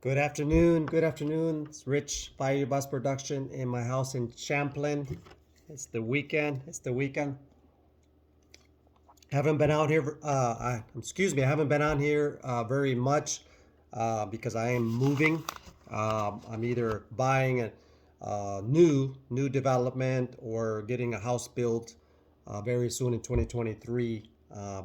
Good afternoon. Good afternoon. It's Rich, Fire Bus Production in my house in Champlain. It's the weekend. Haven't been out here. Excuse me. I haven't been on here very much because I am moving. I'm either buying a new development or getting a house built very soon in 2023.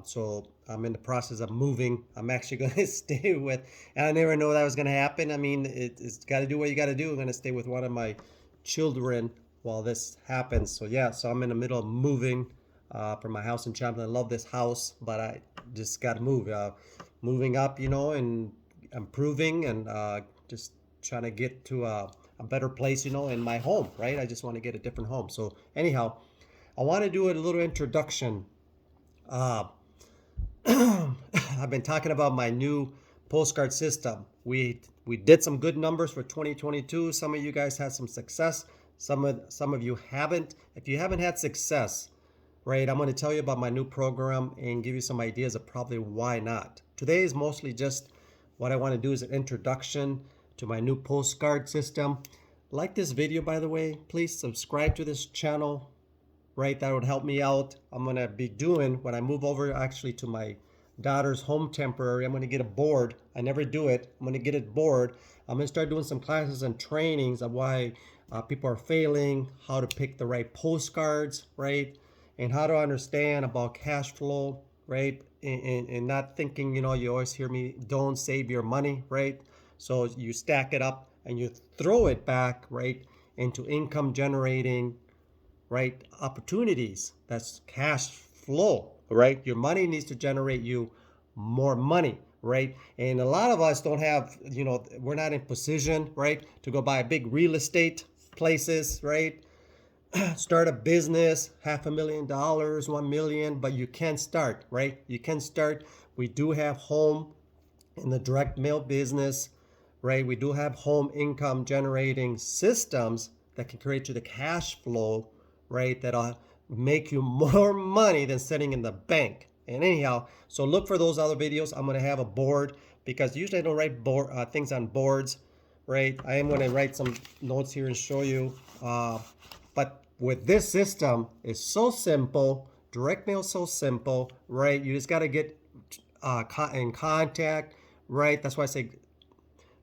So I'm in the process of moving. I'm actually going to stay with, and I never know that was going to happen. I mean, it's got to do what you got to do. I'm going to stay with one of my children while this happens. So yeah, so I'm in the middle of moving from my house in Champlain. I love this house, but I just got to move. Moving up, and improving and just trying to get to a better place, in my home, right? I just want to get a different home. So anyhow, I want to do a little introduction. Uh, I've been talking about my new postcard system. We did some good numbers for 2022. Some of you guys had some success. Some of you haven't. If you haven't had success, right, I'm going to tell you about my new program and give you some ideas of probably why not. Today is mostly just what I want to do is an introduction to my new postcard system. Like this video, by the way. Please subscribe to this channel. Right, that would help me out. I'm gonna be doing when I move over actually to my daughter's home temporary. I'm gonna get a board. I never do it. I'm gonna get a board. I'm gonna start doing some classes and trainings of why people are failing, how to pick the right postcards, right, and how to understand about cash flow, right, and not thinking, you always hear me, don't save your money, right? So you stack it up and you throw it back, right, into income generating, right, opportunities. That's cash flow, right? Your money needs to generate you more money, right? And a lot of us don't have, we're not in position, right, to go buy a big real estate places, right? Start a business, $500,000, 1 million, but you can start, right? You can start. We do have home in the direct mail business, right? We do have home income generating systems that can create you the cash flow, right, that'll make you more money than sitting in the bank. And anyhow, so look for those other videos. I'm going to have a board because usually I don't write things on boards, right? I am going to write some notes here and show you. But with this system, it's so simple. Direct mail so simple, right? You just got to get in contact, right? That's why I say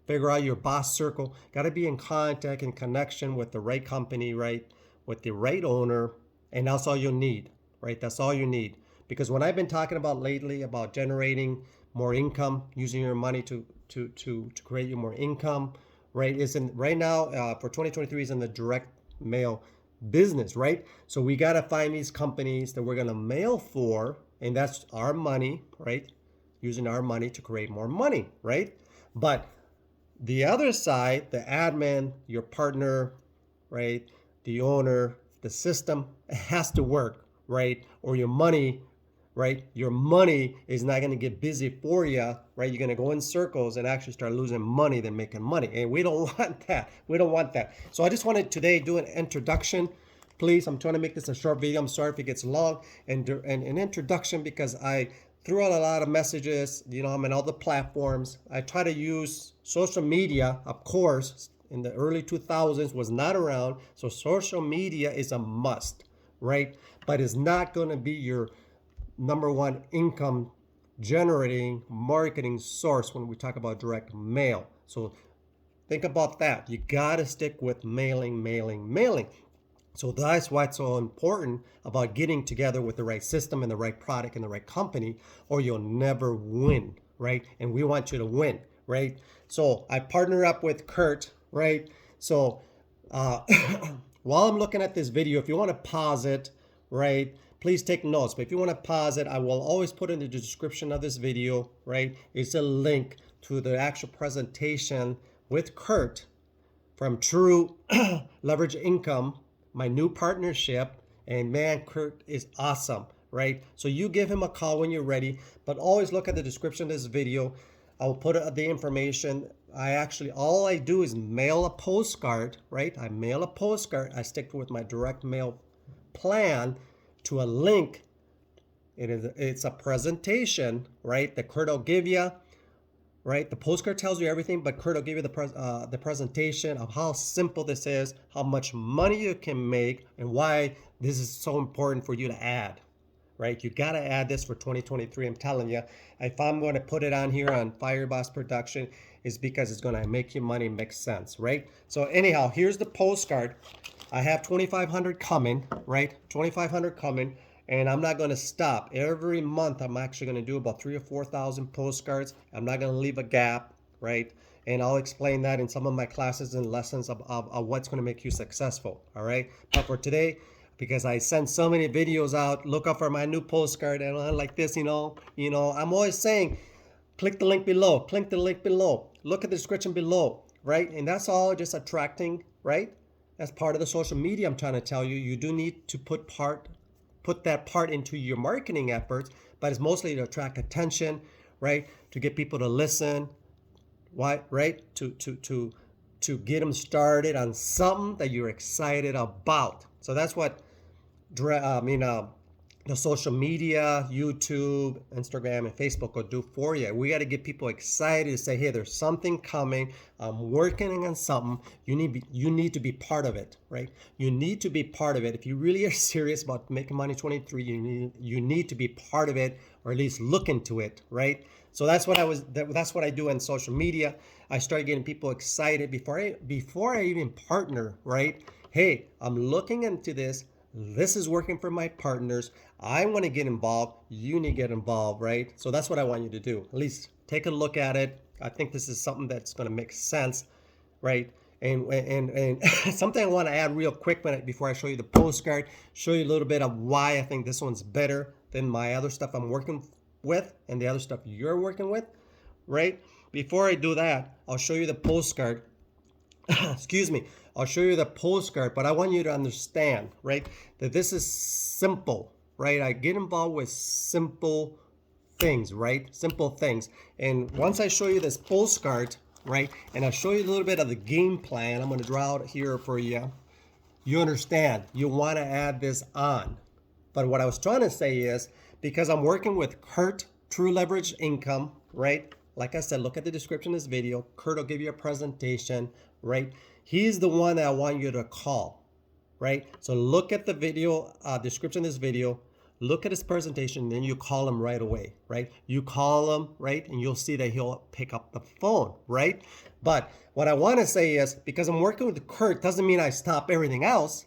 figure out your boss circle. Got to be in contact and connection with the right company, right? With the right owner, and that's all you need, right? That's all you need. Because when I've been talking about lately about generating more income, using your money to create you more income, right? Right now for 2023 is in the direct mail business, right? So we got to find these companies that we're going to mail for, and that's our money, right? Using our money to create more money, right? But the other side, the admin, your partner, right? The owner, the system, it has to work, right? Or your money, right? Your money is not going to get busy for you, right? You're going to go in circles and actually start losing money than making money. And we don't want that. We don't want that. So I just wanted today to do an introduction. Please, I'm trying to make this a short video. I'm sorry if it gets long. And an introduction because I threw out a lot of messages. I'm in all the platforms. I try to use social media, of course, in the early 2000s was not around. So social media is a must, right? But it's not going to be your number one income generating marketing source when we talk about direct mail. So think about that. You got to stick with mailing. So that's why it's so important about getting together with the right system and the right product and the right company, or you'll never win, right? And we want you to win, right? So I partner up with Kurt, right? So while I'm looking at this video, if you want to pause it, right, please take notes. But if you want to pause it, I will always put in the description of this video, right? It's a link to the actual presentation with Kurt from True Leverage Income, my new partnership. And man, Kurt is awesome, right? So you give him a call when you're ready, but always look at the description of this video. I'll put the information. All I do is mail a postcard, right? I mail a postcard. I stick with my direct mail plan to a link. It's a presentation, right? That Kurt will give you, right? The postcard tells you everything, but Kurt will give you the presentation of how simple this is, how much money you can make, and why this is so important for you to add, right? You got to add this for 2023. I'm telling you, if I'm going to put it on here on Fireboss Production, is because it's going to make you money, make sense, right? So anyhow, here's the postcard. I have 2,500 coming, right? 2,500 coming. And I'm not going to stop. Every month, I'm actually going to do about 3,000 or 4,000 postcards. I'm not going to leave a gap, right? And I'll explain that in some of my classes and lessons of what's going to make you successful, all right? But for today, because I send so many videos out, look out for my new postcard and like this, I'm always saying, click the link below, click the link below, look at the description below, right? And that's all just attracting, right? That's part of the social media I'm trying to tell you. You do need to put that part into your marketing efforts, but it's mostly to attract attention, right? To get people to listen, why, right? To get them started on something that you're excited about. So that's what the social media, YouTube, Instagram, and Facebook will do for you. We got to get people excited to say, hey, there's something coming. I'm working on something. You need to be part of it, right? You need to be part of it. If you really are serious about making money 23, you need to be part of it, or at least look into it, right? So that's what I do on social media. I started getting people excited before I even partner, right? Hey, I'm looking into this. This is working for my partners. I want to get involved. You need to get involved, right? So that's what I want you to do. At least take a look at it. I think this is something that's going to make sense, right? And something I want to add real quick before I show you the postcard, show you a little bit of why I think this one's better than my other stuff I'm working with and the other stuff you're working with, right? Before I do that, I'll show you the postcard. Excuse me. I'll show you the postcard, but I want you to understand, right, that this is simple, right? I get involved with simple things, right? Simple things. And once I show you this postcard, right, and I'll show you a little bit of the game plan, I'm going to draw out here for you. You understand, you want to add this on. But what I was trying to say is, because I'm working with Kurt, True Leverage Income, right? Like I said, look at the description of this video. Kurt will give you a presentation, right? He's the one that I want you to call, right? So look at the video, description of this video, look at his presentation, then you call him right away, right? You call him, right? And you'll see that he'll pick up the phone, right? But what I want to say is, because I'm working with Kurt, doesn't mean I stop everything else,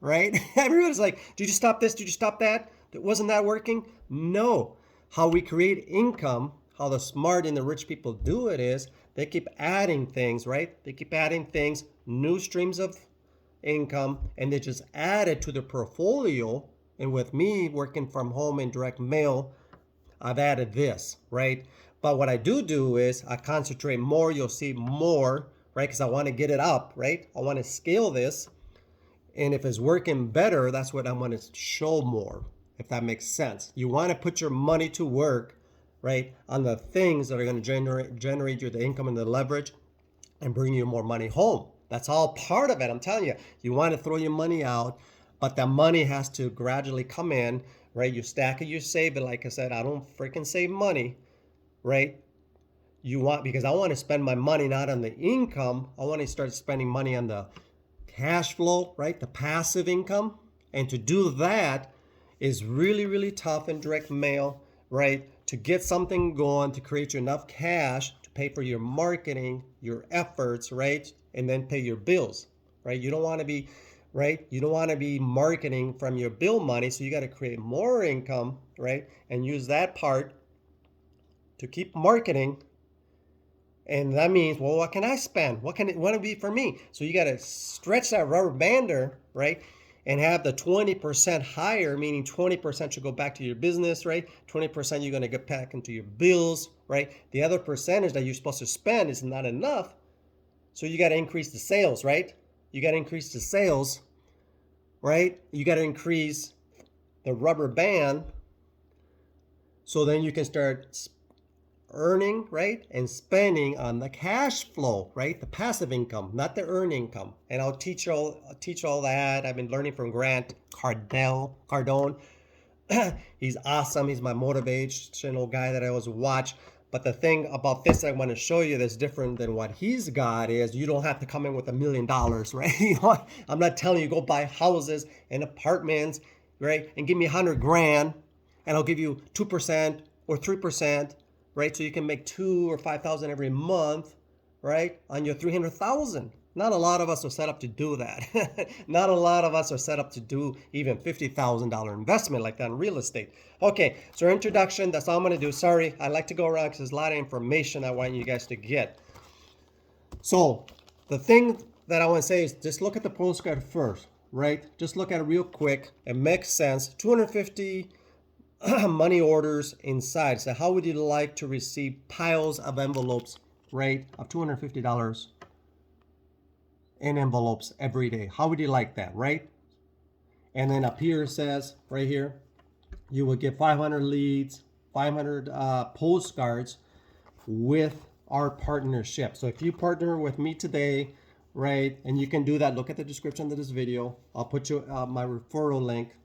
right? Everybody's like, did you stop this? Did you stop that? Wasn't that working? No. How we create income, how the smart and the rich people do it is, they keep adding things, right? They keep adding things, new streams of income, and they just add it to their portfolio. And with me working from home in direct mail, I've added this, right? But what I do is I concentrate more. You'll see more, right? Because I want to get it up, right? I want to scale this. And if it's working better, that's what I want to show more, if that makes sense. You want to put your money to work, right, on the things that are going to generate you the income and the leverage and bring you more money home. That's all part of it. I'm telling you, you want to throw your money out, but that money has to gradually come in, right? You stack it, you save it. Like I said, I don't freaking save money, right? Because I want to spend my money not on the income. I want to start spending money on the cash flow, right? The passive income. And to do that is really, really tough in direct mail, right? To get something going, to create you enough cash to pay for your marketing, your efforts, right? And then pay your bills, right? You don't want to be, right? You don't want to be marketing from your bill money. So you got to create more income, right? And use that part to keep marketing. And that means, well, what can I spend? What can it be for me? So you got to stretch that rubber bander, right? And have the 20% higher, meaning 20% should go back to your business, right? 20% you're going to get back into your bills, right? The other percentage that you're supposed to spend is not enough. So you got to increase the sales, right? You got to increase the sales, right? You got to increase the rubber band. So then you can start earning, right? And spending on the cash flow, right? The passive income, not the earned income. And I'll teach all that. I've been learning from Grant Cardone. He's awesome. He's my motivational guy that I always watch. But the thing about this I want to show you that's different than what he's got is you don't have to come in with $1 million, right? I'm not telling you go buy houses and apartments, right? And give me 100 grand and I'll give you 2% or 3%, right? So you can make 2 or 5,000 every month, right? On your 300,000. Not a lot of us are set up to do that. Not a lot of us are set up to do even $50,000 investment like that in real estate. Okay, so introduction, that's all I'm gonna do. Sorry, I like to go around because there's a lot of information I want you guys to get. So the thing that I want to say is just look at the postcard first, right? Just look at it real quick. It makes sense. 250 money orders inside. So how would you like to receive piles of envelopes, right, of $250 in envelopes every day? How would you like that, right? And then up here it says, right here, you will get 500 leads, 500 postcards with our partnership. So if you partner with me today, right, and you can do that, look at the description of this video. I'll put you my referral link.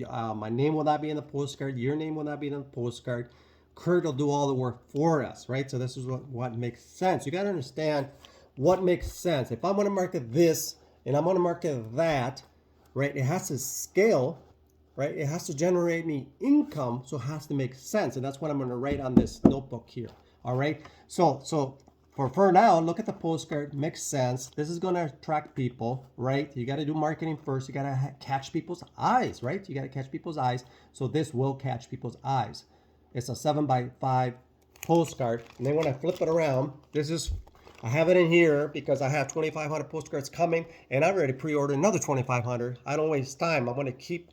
My name will not be in the postcard. Your name will not be in the postcard. Kurt will do all the work for us, right? So this is what makes sense. You got to understand what makes sense. If I'm going to market this and I'm going to market that, right, it has to scale, right? It has to generate me income, so it has to make sense. And that's what I'm going to write on this notebook here. All right. So for now, look at the postcard. Makes sense. This is going to attract people, right? You got to do marketing first. You got to catch people's eyes, right? You got to catch people's eyes. So this will catch people's eyes. It's a 7x5 postcard. And then when I flip it around, I have it in here because I have 2,500 postcards coming, and I've already pre-ordered another 2,500. I don't waste time. I'm going to keep,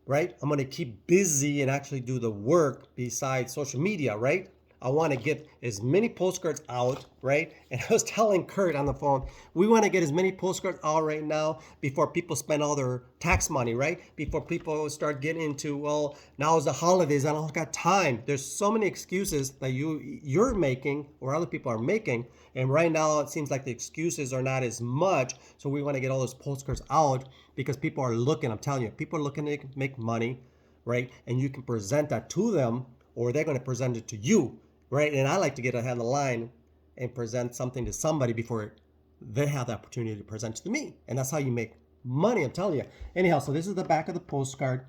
right? I'm going to keep busy and actually do the work besides social media, right? I want to get as many postcards out, right? And I was telling Kurt on the phone, we want to get as many postcards out right now before people spend all their tax money, right? Before people start getting into, well, now is the holidays, I don't got time. There's so many excuses that you're making or other people are making. And right now it seems like the excuses are not as much. So we want to get all those postcards out because people are looking, I'm telling you, people are looking to make money, right? And you can present that to them or they're going to present it to you. Right, and I like to get ahead of the line and present something to somebody before they have the opportunity to present it to me. And that's how you make money, I'm telling you. Anyhow, so this is the back of the postcard,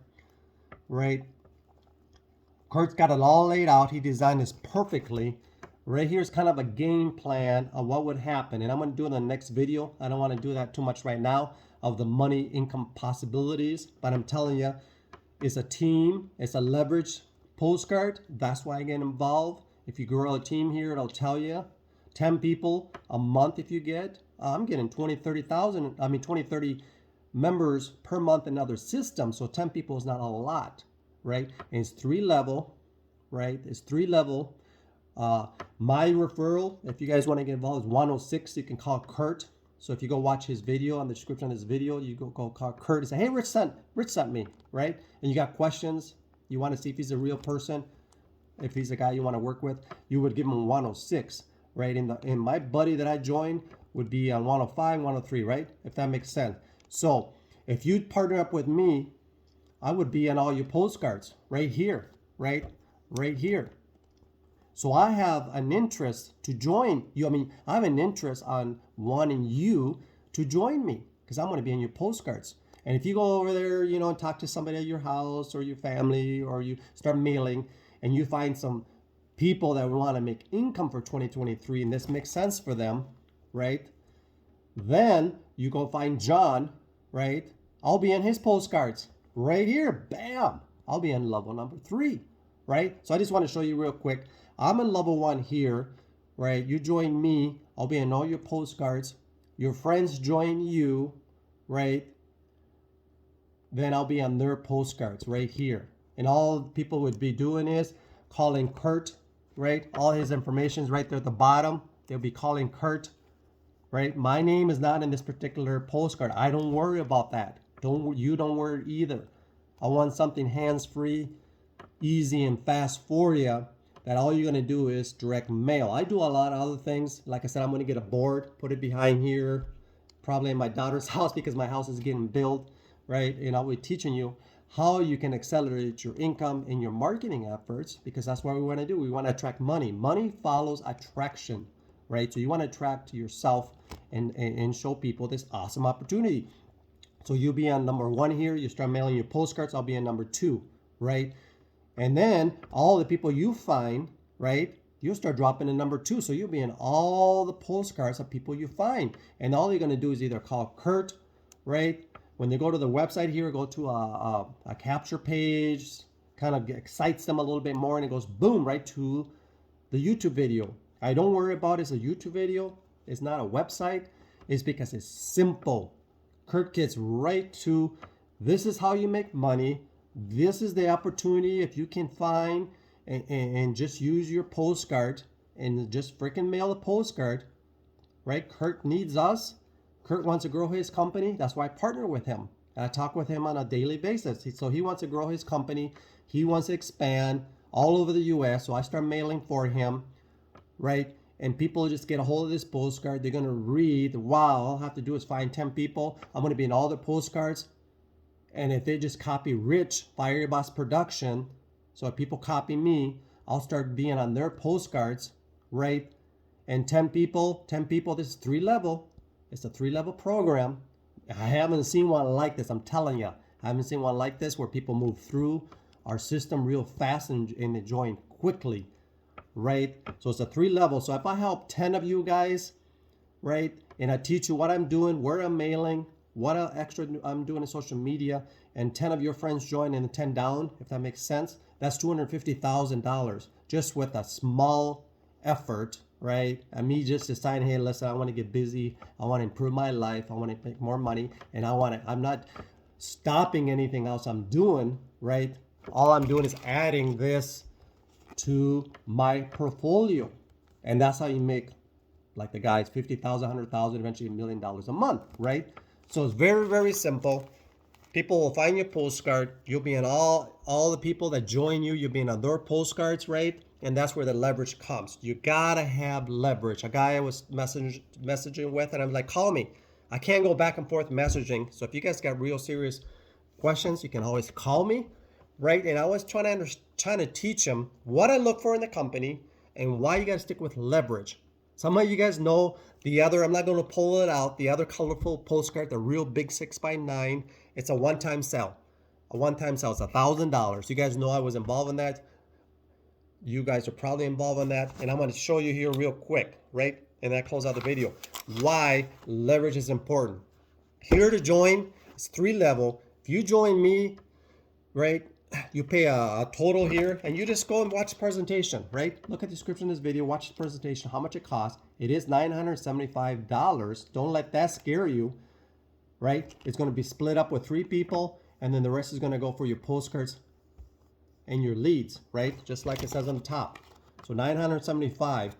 right? Kurt's got it all laid out. He designed this perfectly. Right here is kind of a game plan of what would happen. And I'm going to do it in the next video. I don't want to do that too much right now of the money income possibilities. But I'm telling you, it's a team. It's a leverage postcard. That's why I get involved. If you grow a team here, it'll tell you 10 people a month. If you get, I'm getting 20, 30 members per month in other systems. So 10 people is not a lot, right? And it's 3 level, right? It's 3 level. My referral, if you guys want to get involved, is 106. You can call Kurt. So if you go watch his video, on the description of this video, you go call Kurt and say, hey, Rich sent me, right? And you got questions. You want to see if he's a real person. If he's a guy you want to work with, you would give him a 106, right? In my buddy that I joined would be on 105, 103, right? If that makes sense. So if you partner up with me, I would be on all your postcards right here, right? Right here. So I have an interest to join you. I mean, I have an interest on wanting you to join me because I'm going to be in your postcards. And if you go over there, you know, and talk to somebody at your house or your family, or you start mailing, and you find some people that want to make income for 2023 and this makes sense for them, right? Then you go find John, right? I'll be in his postcards right here. Bam! I'll be in level number 3, right? So I just want to show you real quick. I'm in level 1 here, right? You join me. I'll be in all your postcards. Your friends join you, right? Then I'll be on their postcards right here. And all people would be doing is calling Kurt, right? All his information is right there at the bottom. They'll be calling Kurt, right? My name is not in this particular postcard. I don't worry about that. You don't worry either. I want something hands-free, easy and fast for you, that all you're going to do is direct mail. I do a lot of other things. Like I said, I'm going to get a board, put it behind here, probably in my daughter's house because my house is getting built, right? And I'll be teaching you how you can accelerate your income in your marketing efforts, because that's what we want to do. We want to attract money. Money follows attraction, right? So you want to attract to yourself and show people this awesome opportunity. So you'll be on number 1 here. You start mailing your postcards. I'll be on number 2, right? And then all the people you find, right, you'll start dropping in number 2. So you'll be in all the postcards of people you find. And all you're going to do is either call Kurt, right? When they go to the website here, go to a capture page, kind of excites them a little bit more, and it goes boom right to the YouTube video. I don't worry about it's a YouTube video. It's not a website. It's because it's simple. Kurt gets right to, this is how you make money. This is the opportunity if you can find and just use your postcard and just freaking mail a postcard, right? Kurt needs us. Kurt wants to grow his company. That's why I partner with him. I talk with him on a daily basis. So he wants to grow his company. He wants to expand all over the US. So I start mailing for him, right? And people just get a hold of this postcard. They're going to read. Wow, all I have to do is find 10 people. I'm going to be in all the postcards. And if they just copy Rich, Fire Your Boss Production, so if people copy me, I'll start being on their postcards, right? And 10 people, this is 3-level. It's a 3-level program. I haven't seen one like this. I'm telling you, I haven't seen one like this where people move through our system real fast and they join quickly, right? So it's a 3-level. So if I help 10 of you guys, right, and I teach you what I'm doing, where I'm mailing, what extra I'm doing in social media, and 10 of your friends join and 10 down, if that makes sense, that's $250,000 just with a small effort, right? And me just deciding, hey, listen, I want to get busy. I want to improve my life. I want to make more money. And I'm not stopping anything else I'm doing, right? All I'm doing is adding this to my portfolio. And that's how you make, like the guys, 50,000, 100,000, eventually $1 million a month, right? So it's very, very simple. People will find your postcard. You'll be in all the people that join you. You'll be in on their postcards, right? And that's where the leverage comes. You gotta have leverage. A guy I was messaging with, and I'm like, call me. I can't go back and forth messaging. So if you guys got real serious questions, you can always call me, right? And I was trying to teach them what I look for in the company and why you gotta stick with leverage. Some of you guys know the other, I'm not going to pull it out, the other colorful postcard, the real big 6x9, it's a one-time sell. A one-time sell, it's $1,000. You guys know I was involved in that. You guys are probably involved in that. And I'm going to show you here real quick, right? And that close out the video. Why leverage is important. Here to join, it's 3-level. If you join me, right, you pay a total here, and you just go and watch the presentation, right? Look at the description of this video, watch the presentation, how much it costs. It is $975. Don't let that scare you, right? It's going to be split up with 3 people, and then the rest is going to go for your postcards and your leads, right? Just like it says on the top. So $975,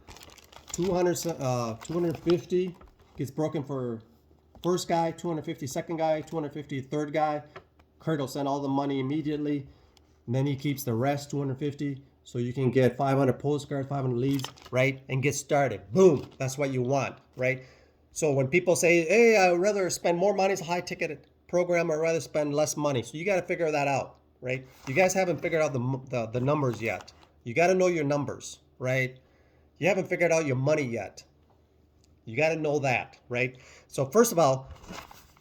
250 gets broken for first guy, 250 second guy, 250 third guy. Kurt will send all the money immediately. And then he keeps the rest, 250, so you can get 500 postcards, 500 leads, right? And get started. Boom. That's what you want, right? So when people say, hey, I'd rather spend more money, it's a high-ticket program, or I'd rather spend less money. So you got to figure that out, right? You guys haven't figured out the numbers yet. You got to know your numbers, right? You haven't figured out your money yet. You got to know that, right? So first of all,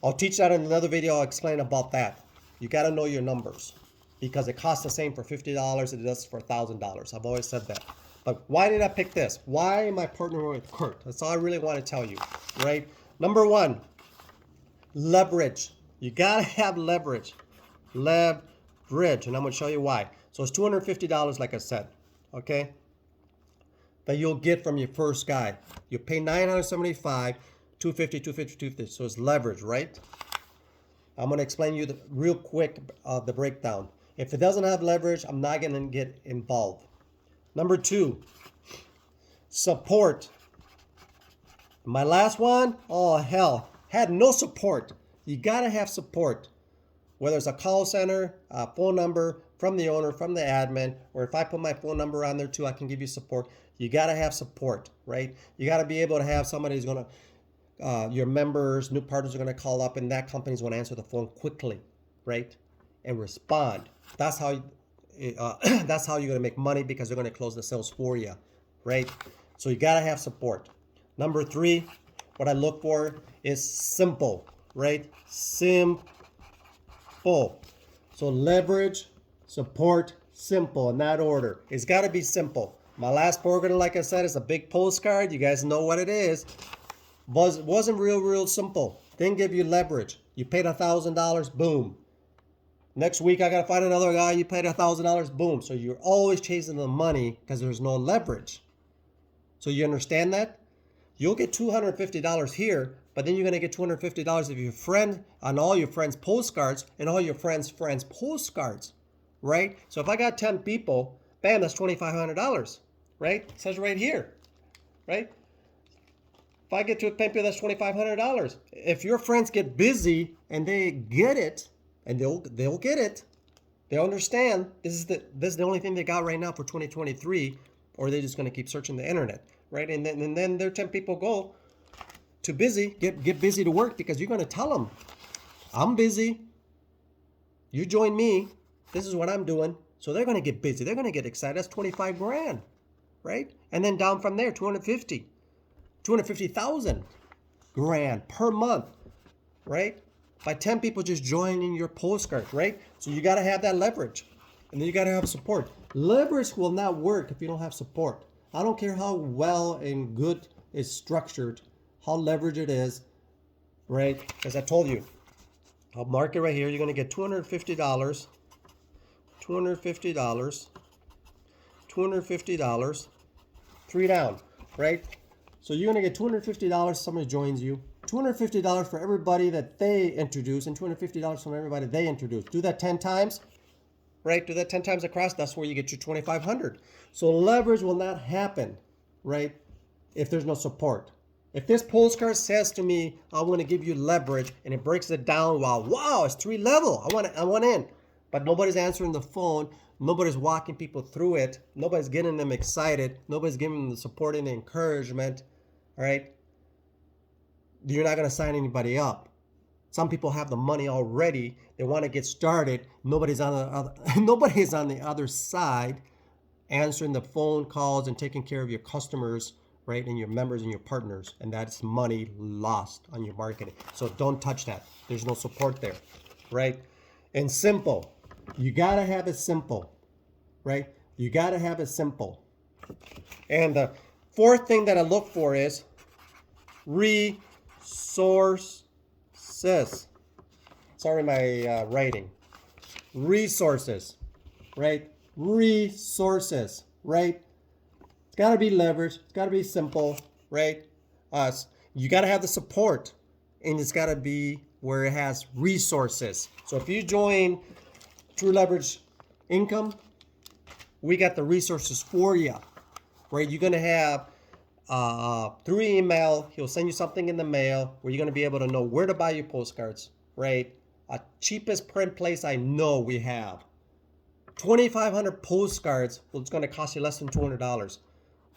I'll teach that in another video. I'll explain about that. You got to know your numbers, because it costs the same for $50 as it does for $1,000. I've always said that. But why did I pick this? Why am I partnering with Kurt? That's all I really want to tell you, right? Number 1, leverage. You got to have leverage. Leverage. And I'm going to show you why. So it's $250, like I said, okay? That you'll get from your first guy. You pay $975, $250, $250, $250. So it's leverage, right? I'm going to explain you real quick the breakdown. If it doesn't have leverage, I'm not going to get involved. Number 2, support. My last one, oh hell, had no support. You got to have support. Whether it's a call center, a phone number from the owner, from the admin, or if I put my phone number on there too, I can give you support. You got to have support, right? You got to be able to have somebody who's going to, your members, new partners are going to call up, and that company's going to answer the phone quickly, right? and respond. That's how that's how you're going to make money, because they're going to close the sales for you, right? So you got to have support. Number 3, what I look for is simple, right? Simple. So leverage, support, simple, in that order. It's got to be simple. My last program, like I said, is a big postcard. You guys know what it is. Wasn't real simple. Didn't give you leverage. You paid $1,000, boom. Next week, I got to find another guy. You paid $1,000, boom. So you're always chasing the money because there's no leverage. So you understand that? You'll get $250 here, but then you're going to get $250 if your friend, on all your friends' postcards and all your friends' postcards, right? So if I got 10 people, bam, that's $2,500, right? It says right here, right? If I get to 10 people, that's $2,500. If your friends get busy and they get it, and they'll get it, they'll understand this is the only thing they got right now for 2023, or they're just going to keep searching the internet, right? And then their 10 people go too busy, get busy to work, because you're going to tell them, I'm busy, you join me, this is what I'm doing. So they're going to get busy, they're going to get excited. That's 25 grand, right? And then down from there, 250,000 grand per month, right? By 10 people just joining your postcard, right? So you got to have that leverage, and then you got to have support. Leverage will not work if you don't have support. I don't care how well and good it's structured, how leveraged it is, right? As I told you, I'll mark it right here. You're going to get $250, $250, 3 down, right? So you're going to get $250, somebody joins you. $250 for everybody that they introduce, and $250 from everybody they introduce. Do that 10 times, right? Do that 10 times across. That's where you get your $2,500. So leverage will not happen, right, if there's no support. If this postcard says to me, I want to give you leverage, and it breaks it down, wow, it's 3 level. I want in. But nobody's answering the phone. Nobody's walking people through it. Nobody's getting them excited. Nobody's giving them the support and the encouragement, all right? You're not going to sign anybody up. Some people have the money already. They want to get started. Nobody's on the other side answering the phone calls and taking care of your customers, right, and your members and your partners. And that's money lost on your marketing. So don't touch that. There's no support there, right? And simple. You got to have it simple, right? You got to have it simple. And the 4th thing that I look for is resources. Sorry, my writing. Resources, right? Resources, right? It's got to be leveraged. It's got to be simple, right? You got to have the support, and it's got to be where it has resources. So if you join True Leverage Income, we got the resources for you, right? You're going to have through email, he'll send you something in the mail where you're going to be able to know where to buy your postcards, right? Cheapest print place I know we have. 2,500 postcards, well, it's going to cost you less than $200.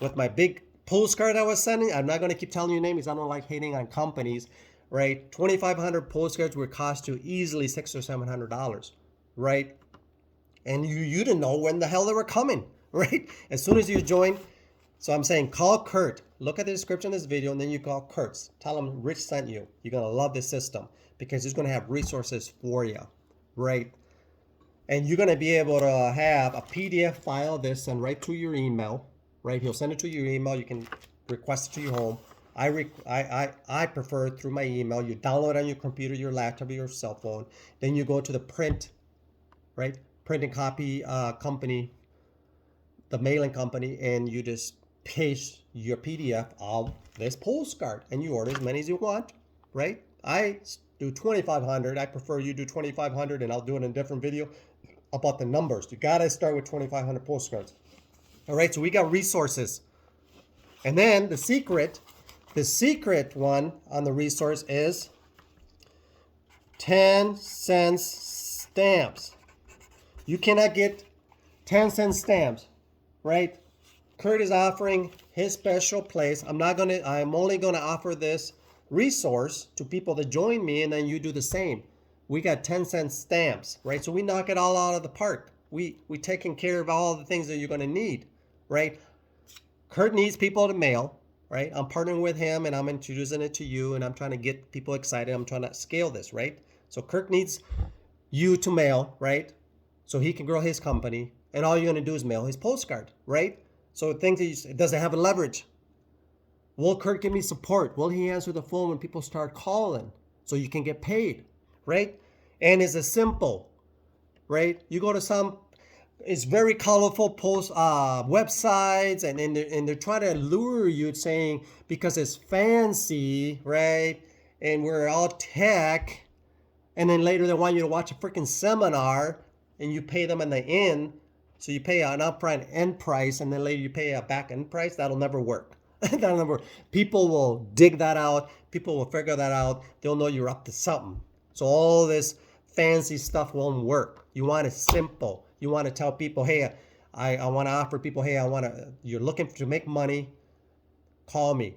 With my big postcard I was sending, I'm not going to keep telling you names. I don't like hating on companies, right? 2,500 postcards would cost you easily $600 or $700, right? And you didn't know when the hell they were coming, right? As soon as you join. So I'm saying call Kurt. Look at the description of this video, and then you call Kurt. Tell him Rich sent you. You're going to love this system because he's going to have resources for you, right? And you're going to be able to have a PDF file this send right to your email, right? He'll send it to your email. You can request it to your home. I prefer it through my email. You download it on your computer, your laptop, your cell phone. Then you go to the print, right? Print and copy company, the mailing company, and you just paste your PDF of this postcard, and you order as many as you want, right? I do 2,500. I prefer you do 2,500, and I'll do it in a different video about the numbers. You got to start with 2,500 postcards. All right, so we got resources. And then the secret one on the resource is 10 cents stamps. You cannot get 10 cent stamps, right? Kurt is offering his special place. I'm only gonna offer this resource to people that join me, and then you do the same. We got 10-cent stamps, right? So we knock it all out of the park. We taking care of all the things that you're going to need, right? Kurt needs people to mail, right? I'm partnering with him and I'm introducing it to you and I'm trying to get people excited. I'm trying to scale this, right? So Kurt needs you to mail, right? So he can grow his company and all you're going to do is mail his postcard, right? So things that does it have a leverage? Will Kurt give me support? Will he answer the phone when people start calling so you can get paid, right? And is it simple, right? You go to some, it's very colorful post websites and they're trying to lure you saying because it's fancy, right? And we're all tech. And then later they want you to watch a freaking seminar and you pay them in the end. So you pay an upfront end price and then later you pay a back end price. That'll never work. That'll never work. People will dig that out. People will figure that out. They'll know you're up to something. So all this fancy stuff won't work. You want it simple. You want to tell people, hey, I want to offer people, hey, you're looking to make money, call me.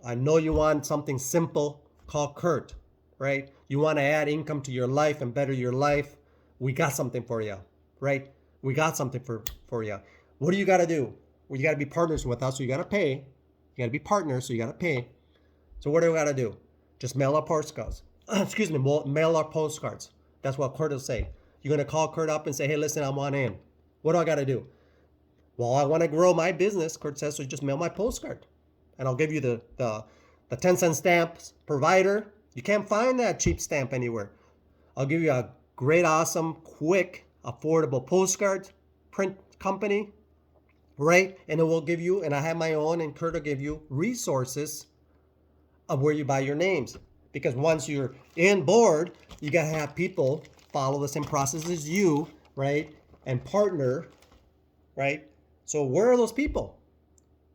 I know you want something simple, call Kurt, right? You want to add income to your life and better your life, we got something for you, right? We got something for you. What do you got to do? Well, you got to be partners with us, so you got to pay. You got to be partners, so you got to pay. So what do we got to do? Just mail our postcards. Excuse me, mail our postcards. That's what Kurt will say. You're going to call Kurt up and say, hey, listen, I want in. What do I got to do? Well, I want to grow my business, Kurt says, so just mail my postcard. And I'll give you the 10-cent stamps provider. You can't find that cheap stamp anywhere. I'll give you a great, awesome, quick, affordable postcard print company, right? And it will give you, and I have my own, and Kurt will give you resources of where you buy your names. Because once you're in board, you got to have people follow the same process as you, right? And partner, right? So where are those people?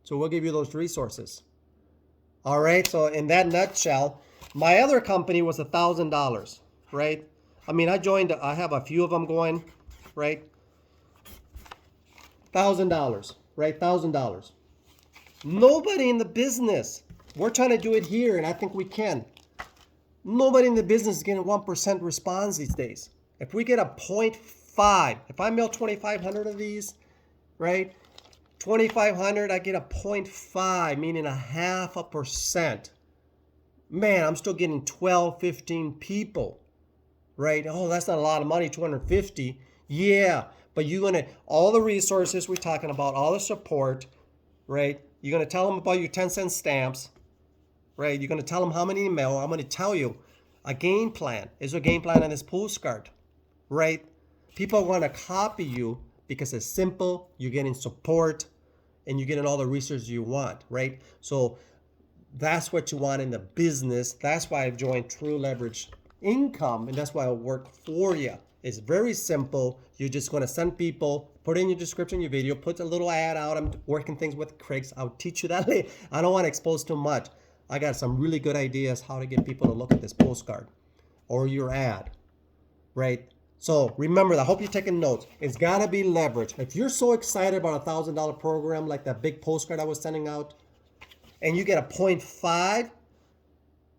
So we'll give you those resources. All right. So in that nutshell, my other company was $1,000, right? I mean, I have a few of them going, right? $1,000, right? $1,000. Nobody in the business. We're trying to do it here, and I think we can. Nobody in the business is getting 1% response these days. If we get a 0.5, if I mail 2,500 of these, right? 2,500, I get a 0.5, meaning 0.5%. Man, I'm still getting 12, 15 people, right? Oh, that's not a lot of money, 250. Yeah, but you're going to, all the resources we're talking about, all the support, right? You're going to tell them about your 10-cent stamps, right? You're going to tell them how many email. I'm going to tell you a game plan. Is there a game plan on this postcard, right? People want to copy you because it's simple. You're getting support and you're getting all the research you want, right? So that's what you want in the business. That's why I've joined True Leverage Income, and that's why I work for you. It's very simple. You're just going to send people, put in your description, your video, put a little ad out. I'm working things with Craig's. I'll teach you that later. I don't want to expose too much. I got some really good ideas how to get people to look at this postcard or your ad, right? So remember, I hope you're taking notes. It's got to be leverage. If you're so excited about a $1,000 program like that big postcard I was sending out, and you get a 0.5,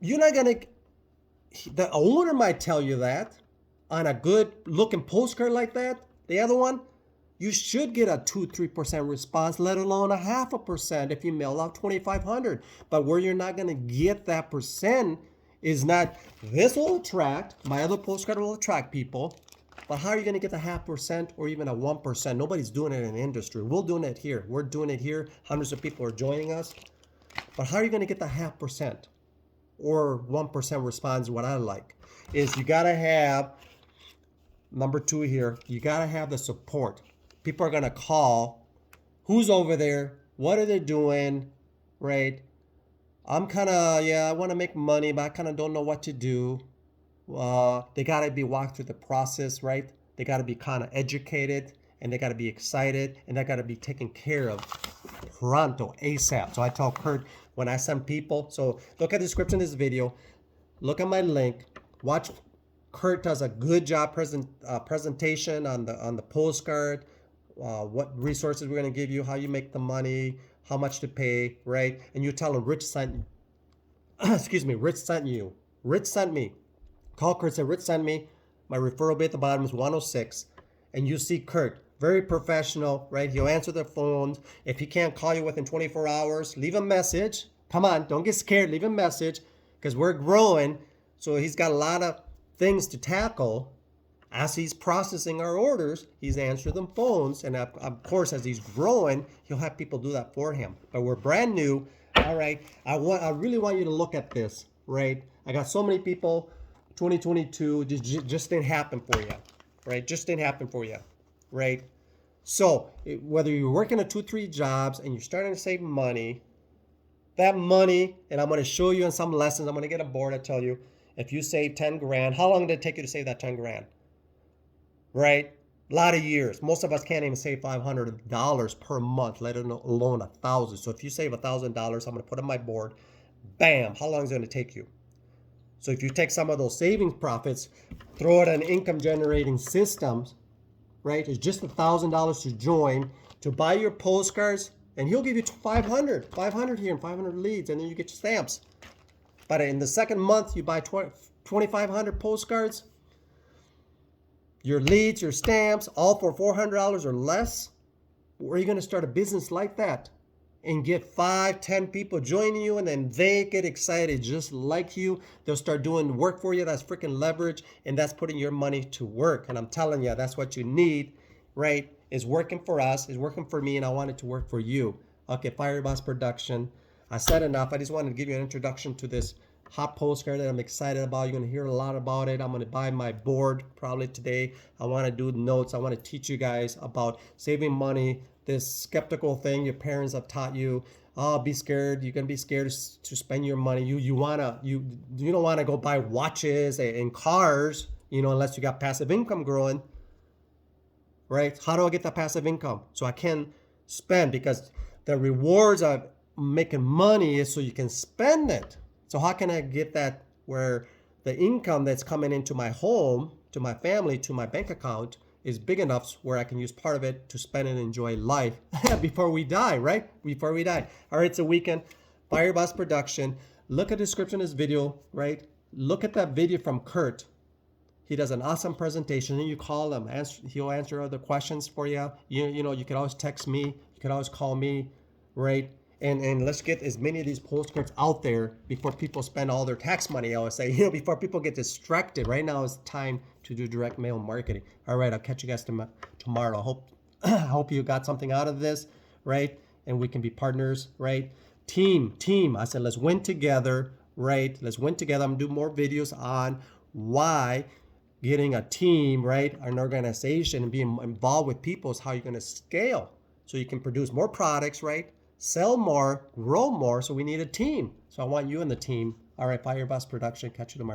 you're not going to, the owner might tell you that on a good looking postcard like that. The other one, you should get a 2-3% response, let alone 0.5% if you mail out 2,500. But where you're not going to get that percent is not, this will attract, my other postcard will attract people, but how are you going to get the 0.5% or even a 1%? Nobody's doing it in the industry. We're doing it here. We're doing it here. Hundreds of people are joining us. But how are you going to get the 0.5% or 1% response? What I like is you got to have, number 2 here, you got to have the support. People are going to call. Who's over there? What are they doing? Right? I'm kind of, I want to make money, but I kind of don't know what to do. They got to be walked through the process, right? They got to be kind of educated, and they got to be excited, and they got to be taken care of pronto, ASAP. So I tell Kurt when I send people, so look at the description of this video, look at my link, watch. Kurt does a good job presentation on the postcard, what resources we're going to give you, how you make the money, how much to pay, right? And you tell him Rich sent Rich sent you. Rich sent me. Call Kurt, say Rich sent me. My referral bid at the bottom is 106. And you see Kurt, very professional, right? He'll answer the phones. If he can't call you within 24 hours, leave a message. Come on, don't get scared. Leave a message because we're growing. So he's got a lot of things to tackle. As he's processing our orders, he's answering them phones. And of course, as he's growing, he'll have people do that for him. But we're brand new. All right. I really want you to look at this, right? I got so many people, 2022, just didn't happen for you, right? Just didn't happen for you, right? So whether you're working at 2-3 jobs and you're starting to save money, that money, and I'm going to show you in some lessons, I'm going to get a board, I tell you, if you save 10 grand, how long did it take you to save that 10 grand? Right? A lot of years. Most of us can't even save $500 per month, let alone $1,000. So if you save $1,000, I'm going to put on my board, bam, how long is it going to take you? So if you take some of those savings profits, throw it in income generating systems, right? It's just $1,000 to join, to buy your postcards, and he'll give you 500 here and 500 leads, and then you get your stamps. But in the second month, you buy 2,500 postcards, your leads, your stamps, all for $400 or less. Where are you going to start a business like that and get 5-10 people joining you, and then they get excited just like you? They'll start doing work for you. That's freaking leverage, and that's putting your money to work. And I'm telling you, that's what you need, right? It's working for us, it's working for me, and I want it to work for you. Okay, Fire Boss Production. I said enough. I just wanted to give you an introduction to this hot postcard that I'm excited about. You're going to hear a lot about it. I'm going to buy my board probably today. I want to do notes. I want to teach you guys about saving money, this skeptical thing your parents have taught you. Oh, be scared. You're going to be scared to spend your money. You don't want to go buy watches and cars, unless you got passive income growing. Right? How do I get that passive income? So I can spend, because the rewards of making money is so you can spend it. So how can I get that where the income that's coming into my home, to my family, to my bank account is big enough where I can use part of it to spend and enjoy life before we die, right? Before we die. All right, it's a weekend. Fire Boss Production. Look at the description of this video, right? Look at that video from Kurt. He does an awesome presentation, and you call him. He'll answer other questions for you. You can always text me. You can always call me, right? And let's get as many of these postcards out there before people spend all their tax money. I always say, before people get distracted. Right now is time to do direct mail marketing. All right, I'll catch you guys tomorrow. I hope you got something out of this, right? And we can be partners, right? Team. I said, let's win together, right? Let's win together. I'm gonna do more videos on why getting a team, right? An organization and being involved with people is how you're gonna scale. So you can produce more products, right? Sell more, grow more. So we need a team. So I want you in the team. All right, Fire Boss Production. Catch you tomorrow.